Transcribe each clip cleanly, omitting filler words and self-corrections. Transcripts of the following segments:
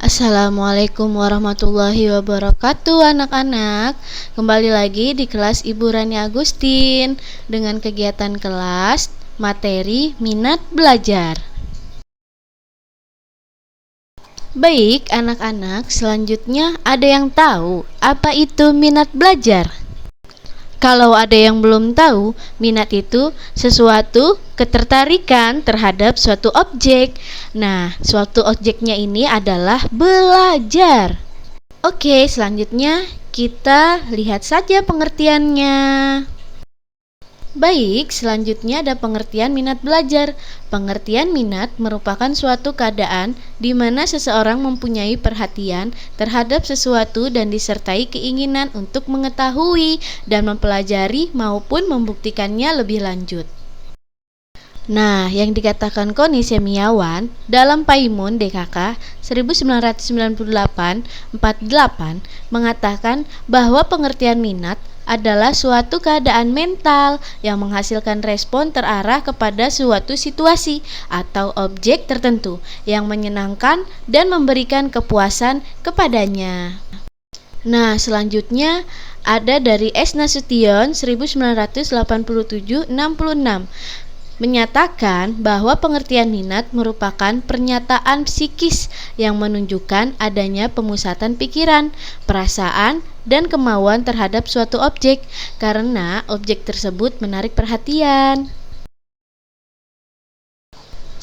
Assalamualaikum warahmatullahi wabarakatuh anak-anak. Kembali lagi di kelas Ibu Rani Agustin dengan kegiatan kelas materi minat belajar. Baik anak-anak, selanjutnya ada yang tahu apa itu minat belajar? Kalau ada yang belum tahu, minat itu sesuatu ketertarikan terhadap suatu objek. Nah, suatu objeknya ini adalah belajar. Oke, selanjutnya kita lihat saja pengertiannya. Baik, selanjutnya ada pengertian minat belajar. Pengertian minat merupakan suatu keadaan di mana seseorang mempunyai perhatian terhadap sesuatu dan disertai keinginan untuk mengetahui dan mempelajari maupun membuktikannya lebih lanjut. Nah, yang dikatakan Koni Semiawan dalam Paimun DKK 1998-48 mengatakan bahwa pengertian minat adalah suatu keadaan mental yang menghasilkan respon terarah kepada suatu situasi atau objek tertentu yang menyenangkan dan memberikan kepuasan kepadanya. Nah, selanjutnya ada dari S. Nasution 1987-66 menyatakan bahwa pengertian minat merupakan pernyataan psikis yang menunjukkan adanya pemusatan pikiran, perasaan, dan kemauan terhadap suatu objek karena objek tersebut menarik perhatian.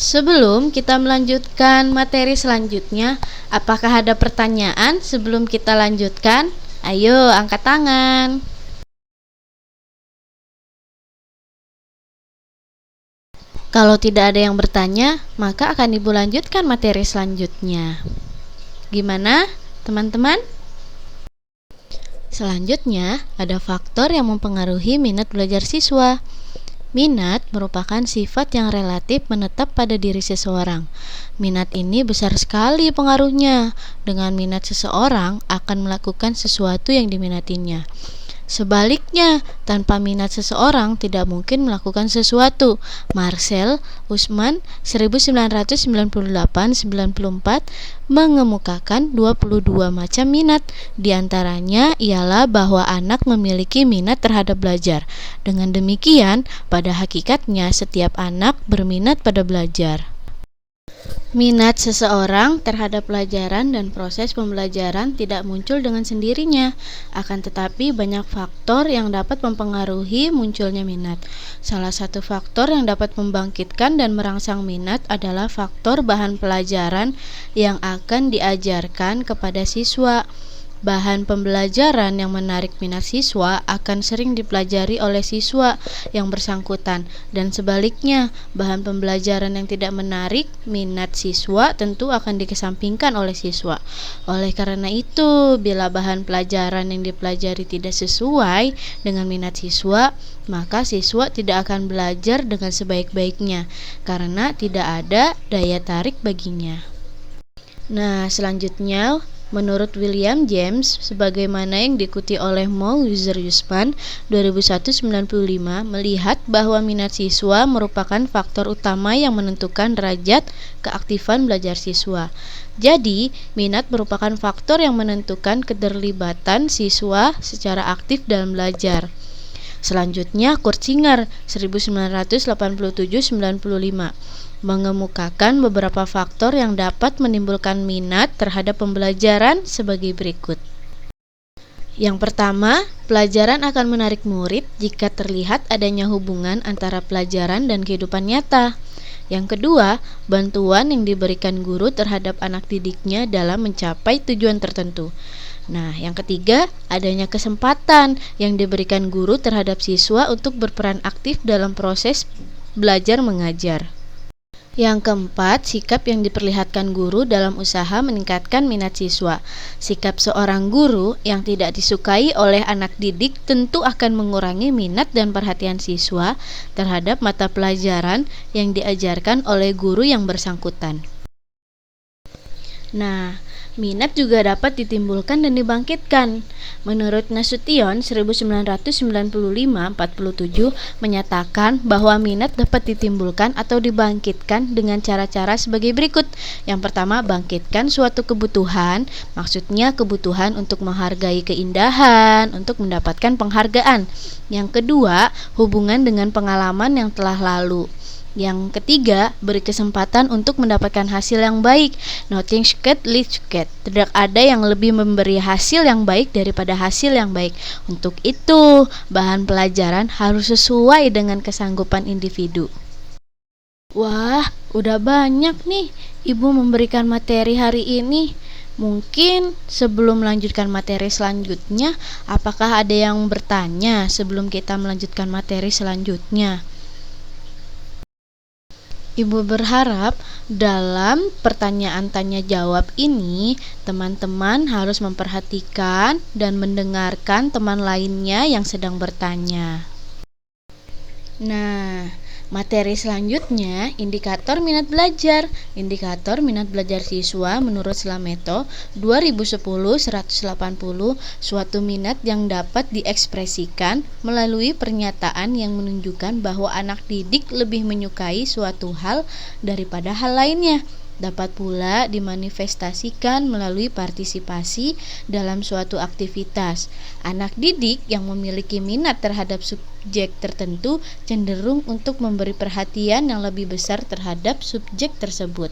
Sebelum kita melanjutkan materi selanjutnya, apakah ada pertanyaan sebelum kita lanjutkan? Ayo, angkat tangan. Kalau tidak ada yang bertanya, maka akan Ibu lanjutkan materi selanjutnya. Gimana, teman-teman? Selanjutnya, ada faktor yang mempengaruhi minat belajar siswa. Minat merupakan sifat yang relatif menetap pada diri seseorang. Minat ini besar sekali pengaruhnya. Dengan minat seseorang akan melakukan sesuatu yang diminatinya. Sebaliknya, tanpa minat seseorang tidak mungkin melakukan sesuatu. Marcel Usman 1998-94 mengemukakan 22 macam minat. Di antaranya ialah bahwa anak memiliki minat terhadap belajar. Dengan demikian, pada hakikatnya setiap anak berminat pada belajar. Minat seseorang terhadap pelajaran dan proses pembelajaran tidak muncul dengan sendirinya, akan tetapi banyak faktor yang dapat mempengaruhi munculnya minat. Salah satu faktor yang dapat membangkitkan dan merangsang minat adalah faktor bahan pelajaran yang akan diajarkan kepada siswa. Bahan pembelajaran yang menarik minat siswa akan sering dipelajari oleh siswa yang bersangkutan, dan sebaliknya, bahan pembelajaran yang tidak menarik minat siswa tentu akan dikesampingkan oleh siswa. Oleh karena itu, bila bahan pelajaran yang dipelajari tidak sesuai dengan minat siswa, maka siswa tidak akan belajar dengan sebaik-baiknya karena tidak ada daya tarik baginya. Nah, selanjutnya menurut William James, sebagaimana yang diikuti oleh Mauser Yusman 2001-95, melihat bahwa minat siswa merupakan faktor utama yang menentukan derajat keaktifan belajar siswa. Jadi, minat merupakan faktor yang menentukan keterlibatan siswa secara aktif dalam belajar. Selanjutnya, Kurt Singer 1987-95 mengemukakan beberapa faktor yang dapat menimbulkan minat terhadap pembelajaran sebagai berikut. Yang pertama, pelajaran akan menarik murid jika terlihat adanya hubungan antara pelajaran dan kehidupan nyata. Yang kedua, bantuan yang diberikan guru terhadap anak didiknya dalam mencapai tujuan tertentu. Nah, yang ketiga, adanya kesempatan yang diberikan guru terhadap siswa untuk berperan aktif dalam proses belajar mengajar. Yang keempat, sikap yang diperlihatkan guru dalam usaha meningkatkan minat siswa. Sikap seorang guru yang tidak disukai oleh anak didik tentu akan mengurangi minat dan perhatian siswa terhadap mata pelajaran yang diajarkan oleh guru yang bersangkutan. Nah, Minat juga dapat ditimbulkan dan dibangkitkan. Menurut Nasution 1995-47 menyatakan bahwa minat dapat ditimbulkan atau dibangkitkan dengan cara-cara sebagai berikut. Yang pertama, bangkitkan suatu kebutuhan, maksudnya kebutuhan untuk menghargai keindahan, untuk mendapatkan penghargaan. Yang kedua, hubungan dengan pengalaman yang telah lalu. Yang ketiga, beri kesempatan untuk mendapatkan hasil yang baik. Nothing good leads to good. Tidak ada yang lebih memberi hasil yang baik daripada hasil yang baik. Untuk itu, bahan pelajaran harus sesuai dengan kesanggupan individu. Wah, udah banyak nih Ibu memberikan materi hari ini. Mungkin sebelum melanjutkan materi selanjutnya, apakah ada yang bertanya sebelum kita melanjutkan materi selanjutnya? Ibu berharap dalam pertanyaan tanya jawab ini teman-teman harus memperhatikan dan mendengarkan teman lainnya yang sedang bertanya. Nah, materi selanjutnya, indikator minat belajar. Indikator minat belajar siswa menurut Slameto 2010-180, suatu minat yang dapat diekspresikan melalui pernyataan yang menunjukkan bahwa anak didik lebih menyukai suatu hal daripada hal lainnya. Dapat pula dimanifestasikan melalui partisipasi dalam suatu aktivitas. Anak didik yang memiliki minat terhadap subjek tertentu cenderung untuk memberi perhatian yang lebih besar terhadap subjek tersebut.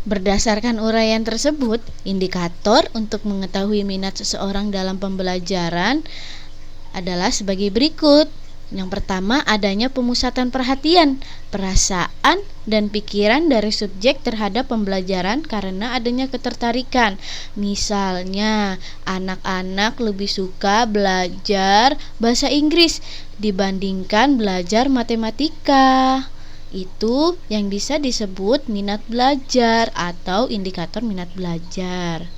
Berdasarkan uraian tersebut, indikator untuk mengetahui minat seseorang dalam pembelajaran adalah sebagai berikut. Yang pertama, adanya pemusatan perhatian, perasaan, dan pikiran dari subjek terhadap pembelajaran karena adanya ketertarikan. Misalnya, anak-anak lebih suka belajar bahasa Inggris dibandingkan belajar matematika. Itu yang bisa disebut minat belajar atau indikator minat belajar.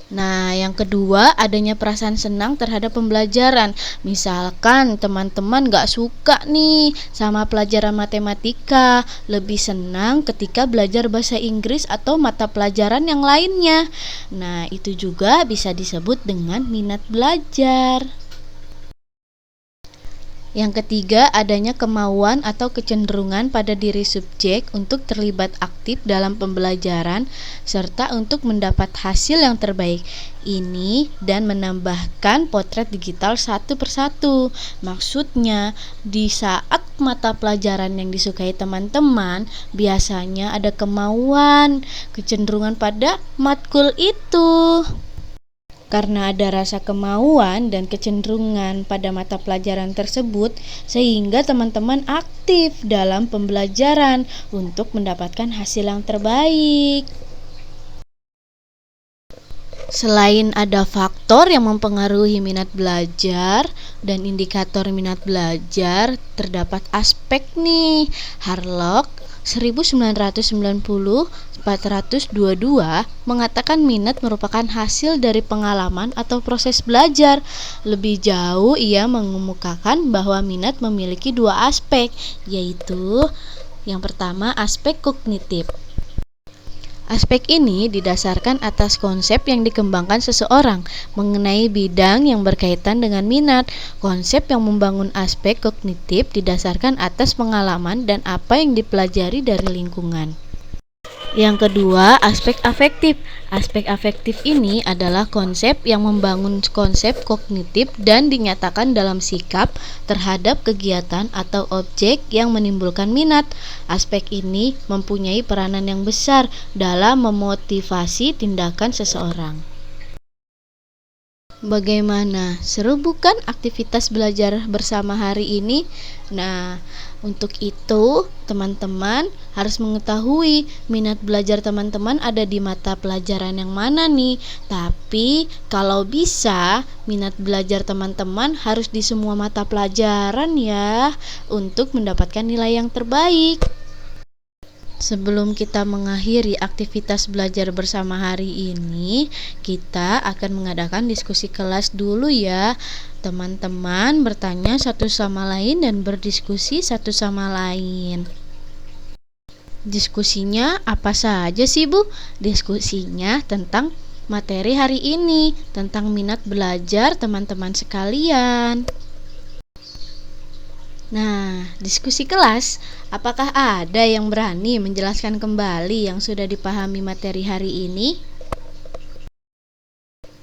Nah, yang kedua, adanya perasaan senang terhadap pembelajaran. Misalkan teman-teman gak suka nih sama pelajaran matematika, lebih senang ketika belajar bahasa Inggris atau mata pelajaran yang lainnya. Nah, itu juga bisa disebut dengan minat belajar. Yang ketiga, adanya kemauan atau kecenderungan pada diri subjek untuk terlibat aktif dalam pembelajaran serta untuk mendapat hasil yang terbaik. Ini dan menambahkan potret digital satu persatu. Maksudnya, di saat mata pelajaran yang disukai teman-teman, biasanya ada kemauan, kecenderungan pada matkul itu. Karena ada rasa kemauan dan kecenderungan pada mata pelajaran tersebut, sehingga teman-teman aktif dalam pembelajaran untuk mendapatkan hasil yang terbaik. Selain ada faktor yang mempengaruhi minat belajar dan indikator minat belajar, terdapat aspek nih. Harlock 1990-422 mengatakan minat merupakan hasil dari pengalaman atau proses belajar. Lebih jauh, ia mengemukakan bahwa minat memiliki dua aspek, yaitu yang pertama aspek kognitif. Aspek ini didasarkan atas konsep yang dikembangkan seseorang mengenai bidang yang berkaitan dengan minat. Konsep yang membangun aspek kognitif didasarkan atas pengalaman dan apa yang dipelajari dari lingkungan. Yang kedua, aspek afektif. Aspek afektif ini adalah konsep yang membangun konsep kognitif dan dinyatakan dalam sikap terhadap kegiatan atau objek yang menimbulkan minat. Aspek ini mempunyai peranan yang besar dalam memotivasi tindakan seseorang. Bagaimana? Seru bukan aktivitas belajar bersama hari ini? Nah, untuk itu teman-teman harus mengetahui minat belajar teman-teman ada di mata pelajaran yang mana nih. Tapi kalau bisa minat belajar teman-teman harus di semua mata pelajaran ya, untuk mendapatkan nilai yang terbaik. Sebelum kita mengakhiri aktivitas belajar bersama hari ini, kita akan mengadakan diskusi kelas dulu ya. Teman-teman bertanya satu sama lain dan berdiskusi satu sama lain. Diskusinya apa saja sih, Bu? Diskusinya tentang materi hari ini, tentang minat belajar teman-teman sekalian. Nah, diskusi kelas, apakah ada yang berani menjelaskan kembali yang sudah dipahami materi hari ini?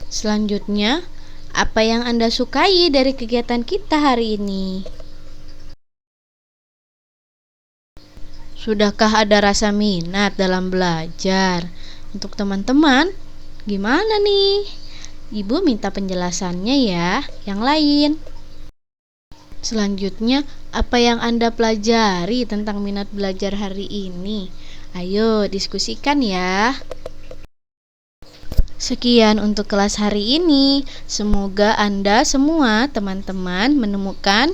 Selanjutnya, apa yang Anda sukai dari kegiatan kita hari ini? Sudahkah ada rasa minat dalam belajar? Untuk teman-teman, gimana nih? Ibu minta penjelasannya ya, yang lain. Selanjutnya, apa yang Anda pelajari tentang minat belajar hari ini? Ayo diskusikan ya. Sekian untuk kelas hari ini. Semoga Anda semua teman-teman menemukan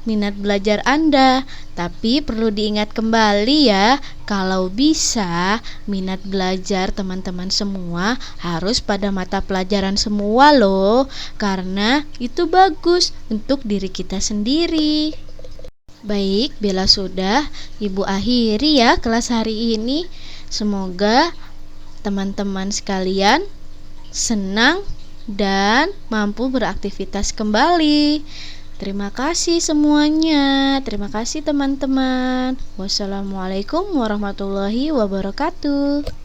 minat belajar Anda. Tapi perlu diingat kembali ya, kalau bisa minat belajar teman-teman semua harus pada mata pelajaran semua loh, karena itu bagus untuk diri kita sendiri. Baik, bila sudah, Ibu akhiri ya kelas hari ini. Semoga teman-teman sekalian senang dan mampu beraktivitas kembali. Terima kasih semuanya. Terima kasih teman-teman. Wassalamualaikum warahmatullahi wabarakatuh.